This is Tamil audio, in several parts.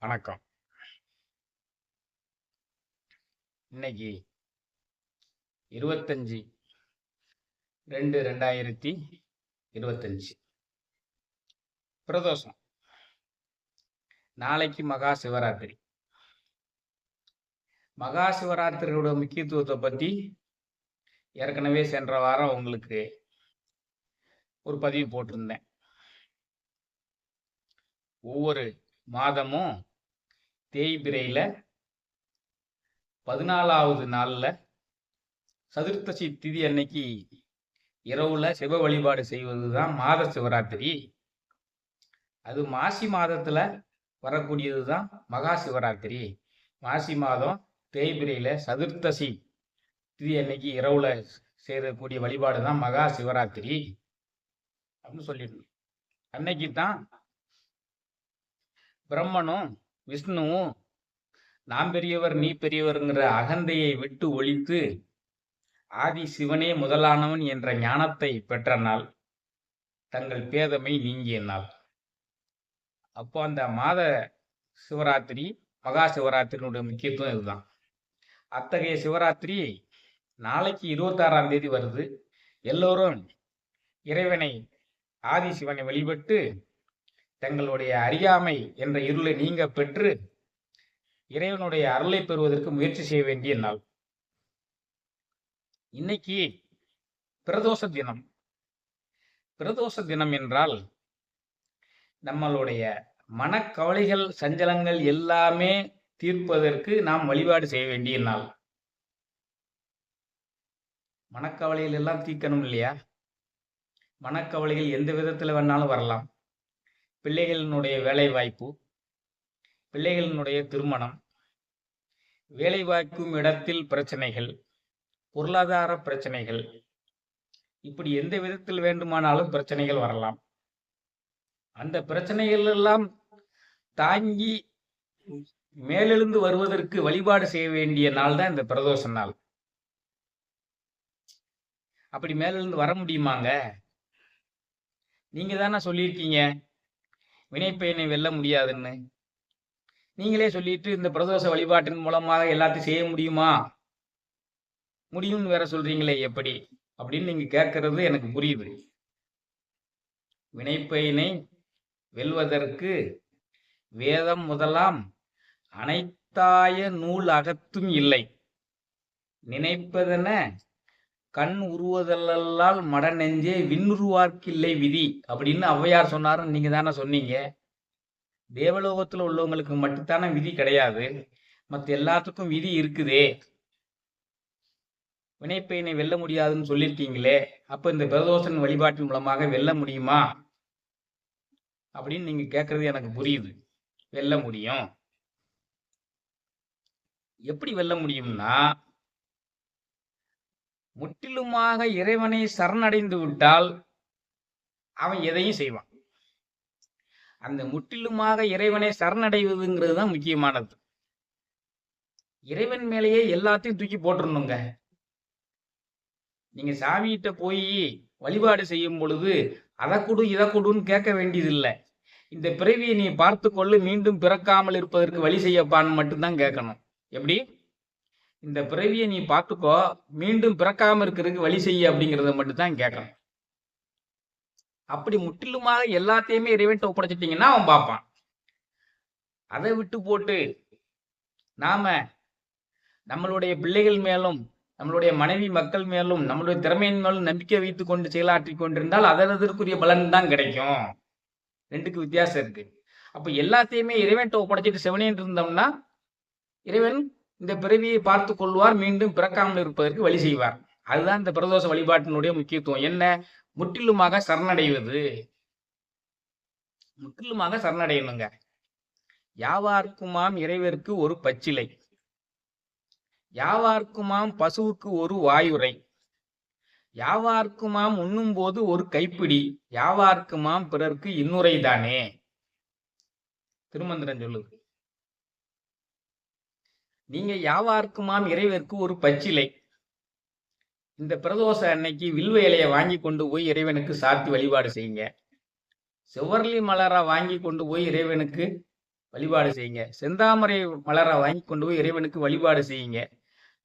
வணக்கம். இன்னைக்கு 25/2/2025 பிரதோஷம். நாளைக்கு மகா சிவராத்திரி. மகா சிவராத்திரியோட முக்கியத்துவத்தை பத்தி ஏற்கனவே சென்ற வாரம் உங்களுக்கு ஒரு பதிவு போட்டிருந்தேன். ஒவ்வொரு மாதமும் தேய்பிரையில 14வது நாள்ல சதுர்த்தசி திதி அன்னைக்கு இரவுல சிவ வழிபாடு செய்வதுதான் மாத சிவராத்திரி. அது மாசி மாதத்துல வரக்கூடியதுதான் மகா சிவராத்திரி. மாசி மாதம் தேய்பிரையில சதுர்த்தசி திதி அன்னைக்கு இரவுல செய்யக்கூடிய வழிபாடு தான் மகா சிவராத்திரி அப்படின்னு சொல்லிடணும். அன்னைக்கு தான் பிரம்மனும் விஷ்ணுவும் நான் பெரியவர் நீ பெரியவர்ங்கிற அகந்தையை விட்டு ஒழித்து ஆதி சிவனே முதலானவன் என்ற ஞானத்தை பெற்ற நாள், தங்கள் பேதமை நீங்கிய நாள். அப்போ அந்த மாத சிவராத்திரி மகா சிவராத்திரியினுடைய முக்கியத்துவம் இதுதான். அத்தகைய சிவராத்திரி நாளைக்கு 26ஆம் தேதி வருது. எல்லோரும் இறைவனை ஆதி சிவனை வழிபட்டு தங்களுடைய அறியாமை என்ற இருளை நீங்க பெற்று இறைவனுடைய அருளை பெறுவதற்கு முயற்சி செய்ய வேண்டிய நாள். இன்னைக்கு பிரதோஷ தினம். பிரதோஷ தினம் என்றால் நம்மளுடைய மனக்கவலைகள் சஞ்சலங்கள் எல்லாமே தீர்ப்பதற்கு நாம் வழிபாடு செய்ய வேண்டிய நாள். மனக்கவலைகள் எல்லாம் தீர்க்கணும் இல்லையா? மனக்கவலைகள் எந்த விதத்துல வேணாலும் வரலாம். பிள்ளைகளினுடைய வேலை வாய்ப்பு, பிள்ளைகளினுடைய திருமணம், வேலை வாய்க்கும் இடத்தில் பிரச்சனைகள், பொருளாதார பிரச்சனைகள், இப்படி எந்த விதத்தில் வேண்டுமானாலும் பிரச்சனைகள் வரலாம். அந்த பிரச்சனைகள் எல்லாம் தாங்கி மேலெழுந்து வருவதற்கு வழிபாடு செய்ய வேண்டிய நாள் தான் இந்த பிரதோஷ நாள். அப்படி மேலெழுந்து வர முடியுமாங்க? நீங்க தானே சொல்லியிருக்கீங்க வினைப்பயனை வெல்ல முடியாதுன்னு. நீங்களே சொல்லிட்டு இந்த பிரதோஷ வழிபாட்டின் மூலமாக எல்லாத்தையும் செய்ய முடியுமா? முடியும்னு வேற சொல்றீங்களே, எப்படி அப்படின்னு நீங்க கேட்கறது எனக்கு புரியுது. வினைப்பயனை வெல்வதற்கு வேதம் முதலாம் அனைத்தாய நூல் அகத்தும் இல்லை, நினைப்பதென கண் உருவதல்லால் மட நெஞ்சே விண்ணுருவார்க்கில்லை விதி அப்படின்னு ஔவையார் சொன்னாருன்னு நீங்க தானே சொன்னீங்க. தேவலோகத்துல உள்ளவங்களுக்கு மட்டும்தானே விதி கிடையாது, மற்ற எல்லாத்துக்கும் விதி இருக்குதே. வினைப்பயனை வெல்ல முடியாதுன்னு சொல்லியிருக்கீங்களே, அப்ப இந்த பிரதோஷன் வழிபாட்டின் மூலமாக வெல்ல முடியுமா அப்படின்னு நீங்க கேட்கறது எனக்கு புரியுது. வெல்ல முடியும். எப்படி வெல்ல முடியும்னா, முற்றிலுமாக இறைவனை சரணடைந்து விட்டால் அவன் எதையும் செய்வான். அந்த முற்றிலுமாக இறைவனை சரணடைவதுங்கிறது தான் முக்கியமானது. இறைவன் மேலேயே எல்லாத்தையும் தூக்கி போட்டுருணுங்க. நீங்க சாமிகிட்ட போய் வழிபாடு செய்யும் பொழுது அதை கொடு இதை கொடுன்னு கேட்க வேண்டியதில்லை. இந்த பிறவியை நீ பார்த்து கொள்ளு, மீண்டும் பிறக்காமல் இருப்பதற்கு வழி செய்யப்பான்னு மட்டும்தான் கேட்கணும். எப்படி? இந்த பிறவியை நீ பார்த்துக்கோ, மீண்டும் பிறக்காம இருக்கிறதுக்கு வழி செய்ய அப்படிங்கிறத மட்டும்தான் கேட்கணும். அப்படி முற்றிலுமாக எல்லாத்தையுமே இறைவன்ட்ட ஒப்படைச்சிட்டீங்கன்னா அவன் பார்ப்பான். அதை விட்டு போட்டு நாம நம்மளுடைய பிள்ளைகள் மேலும் நம்மளுடைய மனைவி மக்கள் மேலும் நம்மளுடைய திறமையின் மேலும் நம்பிக்கை வைத்துக் கொண்டு செயலாற்றி கொண்டிருந்தால் அதற்குரிய பலன் தான் கிடைக்கும். ரெண்டுக்கு வித்தியாசம் இருக்கு. அப்ப எல்லாத்தையுமே இறைவன்ட்ட ஒப்படைச்சிட்டு செவனேன்னு இருந்தோம்னா இறைவன் இந்த பிறவியை பார்த்து கொள்வார், மீண்டும் பிறக்காமல் இருப்பதற்கு வழி செய்வார். அதுதான் இந்த பிரதோஷ வழிபாட்டினுடைய முக்கியத்துவம். என்ன? முற்றிலுமாக சரணடைவது. முற்றிலுமாக சரணடையணுங்க. யாவார்க்குமாம் இறைவருக்கு ஒரு பச்சிலை, யாவார்க்குமாம் பசுவுக்கு ஒரு வாயுரை, யாவார்க்குமாம் உண்ணும் போது ஒரு கைப்பிடி, யாவார்க்குமாம் பிறர்க்கு இன்னுரை தானே. திருமந்திரம் சொல்லுது. நீங்க யாவார்க்குமாம் இறைவருக்கு ஒரு பச்சிலை. இந்த பிரதோஷ அன்னைக்கு வில்வ இலையை வாங்கி கொண்டு போய் இறைவனுக்கு சாத்தி வழிபாடு செய்யுங்க. செவ்வரளி மலரை வாங்கி கொண்டு போய் இறைவனுக்கு வழிபாடு செய்யுங்க. செந்தாமரை மலரை வாங்கி கொண்டு போய் இறைவனுக்கு வழிபாடு செய்யுங்க.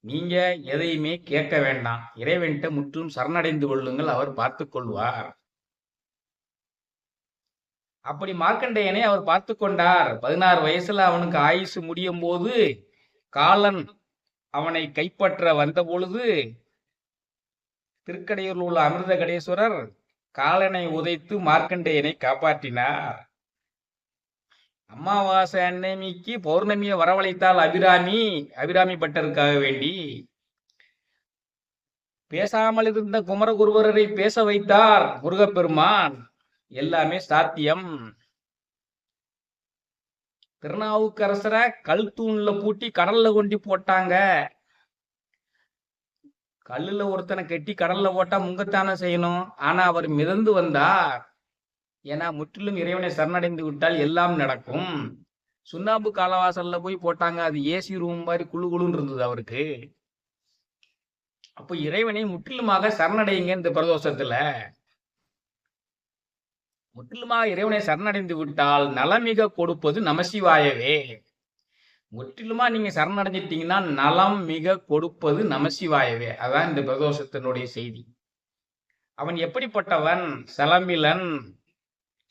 நீங்க எதையுமே கேட்க வேண்டாம். இறைவன்கிட்ட முற்றிலும் சரணடைந்து கொள்ளுங்கள், அவர் பார்த்துக் கொள்வார். அப்படி மார்க்கண்டேயனை அவர் பார்த்து கொண்டார். 16 வயசுல அவனுக்கு ஆயுசு முடியும் போது காலன் அவனை கைப்பற்ற வந்த பொழுது திருக்கடையூரில் உள்ள அமிர்த கடேஸ்வரர் காலனை உதைத்து மார்க்கண்டேயனை காப்பாற்றினார். அமாவாசை அன்னைக்கு பௌர்ணமியை வரவழைத்தால் அபிராமி பட்டருக்காக வேண்டி பேசாமல் இருந்த குமரகுருவரரை பேச வைத்தார் முருகப்பெருமான். எல்லாமே சாத்தியம். திருநாவுக்கரசரை கல் தூண்ல பூட்டி கடல்ல கொண்டு போட்டாங்க. கல்லுல ஒருத்தனை கட்டி கடல்ல போட்டா முங்கத்தானே செய்யணும். ஆனா அவர் மிதந்து வந்தார். ஏன்னா முற்றிலும் இறைவனை சரணடைந்து விட்டால் எல்லாம் நடக்கும். சுண்ணாம்பு காலவாசல்ல போய் போட்டாங்க. அது ஏசி ரூம் மாதிரி குழு குழுன்னு இருந்தது அவருக்கு. அப்போ இறைவனை முற்றிலுமாக சரணடையுங்க. இந்த பிரதோஷத்துல முற்றிலுமாக இறைவனை சரணடைந்து விட்டால் நலமிக கொடுப்பது நமசிவாயவே. முற்றிலுமா நீங்க சரணடைஞ்சிட்டீங்கன்னா நலம் மிக கொடுப்பது நமசிவாயவே. அதான் இந்த பிரதோஷத்தினுடைய செய்தி. அவன் எப்படிப்பட்டவன்? சலமிலன்,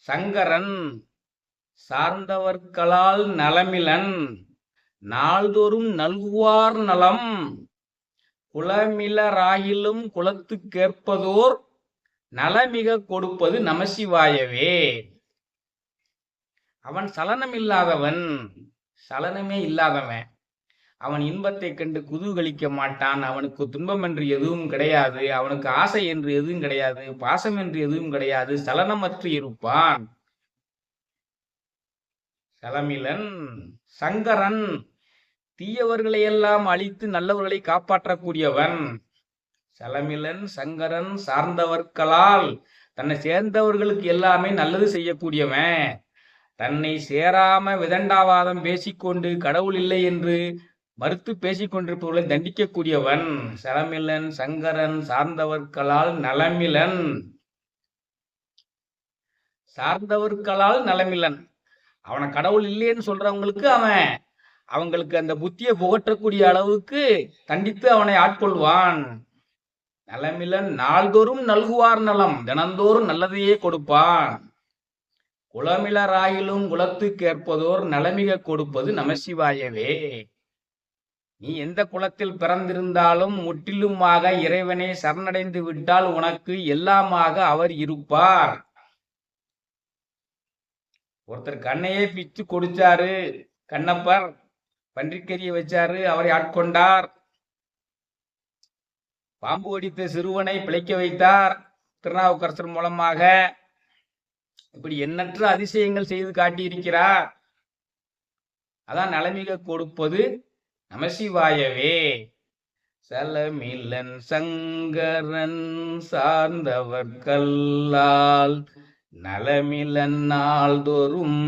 சங்கரன், சார்ந்தவர்களால் நலமிலன், நாள்தோறும் நல்குவார் நலம், குலமிலராயிலும் குலத்துக்கேற்பதோர் நலமிக கொடுப்பது நமசிவாயவே. அவன் சலனம் இல்லாதவன், சலனமே இல்லாதவன். அவன் இன்பத்தை கண்டு குதூகலிக்க மாட்டான். அவனுக்கு துன்பம் என்று எதுவும் கிடையாது. அவனுக்கு ஆசை என்று எதுவும் கிடையாது. பாசம் என்று எதுவும் கிடையாது. சலனமற்று இருப்பான். சலமிலன், சங்கரன், தீயவர்களை எல்லாம் அழித்து நல்லவர்களை காப்பாற்றக்கூடியவன். சலமிலன், சங்கரன், சார்ந்தவர்களால் தன்னை சேர்ந்தவர்களுக்கு எல்லாமே நல்லது செய்யக்கூடியவன். தன்னை சேராம விதண்டாவாதம் பேசிக்கொண்டு கடவுள் இல்லை என்று மறுத்து பேசிக்கொண்டிருப்பவர்களை தண்டிக்கக்கூடியவன். சலமிலன், சங்கரன், சார்ந்தவர்களால் நலமிலன். சார்ந்தவர்களால் நலமிலன். அவனை கடவுள் இல்லைன்னு சொல்றவங்களுக்கு அவங்களுக்கு அந்த புத்தியை புகற்றக்கூடிய அளவுக்கு தண்டித்து அவனை ஆட்கொள்வான். நலமிலன், நாள்தோறும் நல்குவார் நலம், தினந்தோறும் நல்லதையே கொடுப்பான். குலமிலராயிலும் குலத்துக்கேற்பதோர் நலமிக கொடுப்பது நமசிவாயவே. நீ எந்த குலத்தில் பிறந்திருந்தாலும் முற்றிலுமாக இறைவனை சரணடைந்து விட்டால் உனக்கு எல்லாமாக அவர் இருப்பார். ஒருத்தர் கண்ணையே பிச்சு கொடுத்தாரு. கண்ணப்பர் பன்றிக்கறியை வச்சாரு, அவரை ஆட்கொண்டார். பாம்பு கடித்த சிறுவனை பிழைக்க வைத்தார் திருநாவுக்கரசர் மூலமாக. இப்படி எண்ணற்ற அதிசயங்கள் செய்து காட்டியிருக்கிறார். அதான் நலமிக கொடுப்பது நமசிவாயவே. சலமிலன், சங்கரன், சார்ந்தவர்கல்லால் நலமிலன், நாள்தோறும்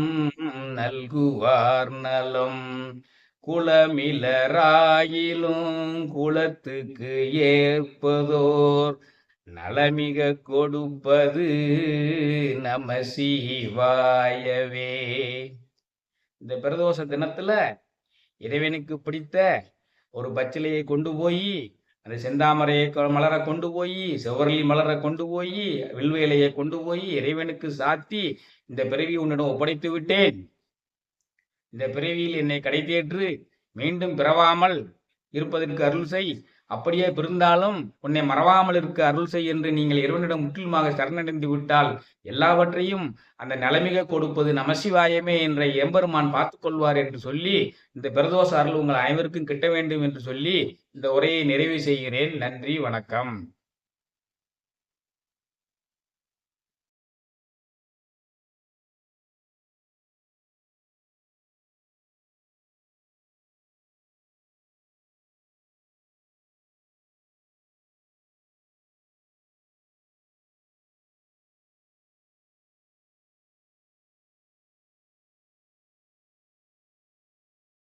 நல்குவார் நலம், குலமிலராயிலும் குலத்துக்கு ஏற்பதோர் நலமிக கொடுப்பது நமசிவாயவே. இந்த பிரதோஷ தினத்துல இறைவனுக்கு பிடித்த ஒரு பச்சிலையை கொண்டு போய், அந்த செந்தாமரை மலரை கொண்டு போய், செவ்வரளி மலரை கொண்டு போய், வில்வ இலையை கொண்டு போய் இறைவனுக்கு சாத்தி, இந்த பிறவி உன்னிடம் ஒப்படைத்து விட்டேன். இந்த பிறவியில் என்னை கடை தேற்று மீண்டும் பிறவாமல் இருப்பதற்கு அருள் செய். அப்படியே பிறந்தாலும் உன்னை மறவாமல் இருக்க அருள் செய் என்று நீங்கள் இறைவனிடம் முற்றிலுமாக சரணடைந்து விட்டால் எல்லாவற்றையும் அந்த நலமிக கொடுப்பது நமசிவாயமே என்ற எம்பெருமான் பார்த்து கொள்வார் என்று சொல்லி, இந்த பிரதோஷ அருள் உங்கள் அனைவருக்கும் கிட்ட வேண்டும் என்று சொல்லி இந்த உரையை நிறைவு செய்கிறேன். நன்றி, வணக்கம்.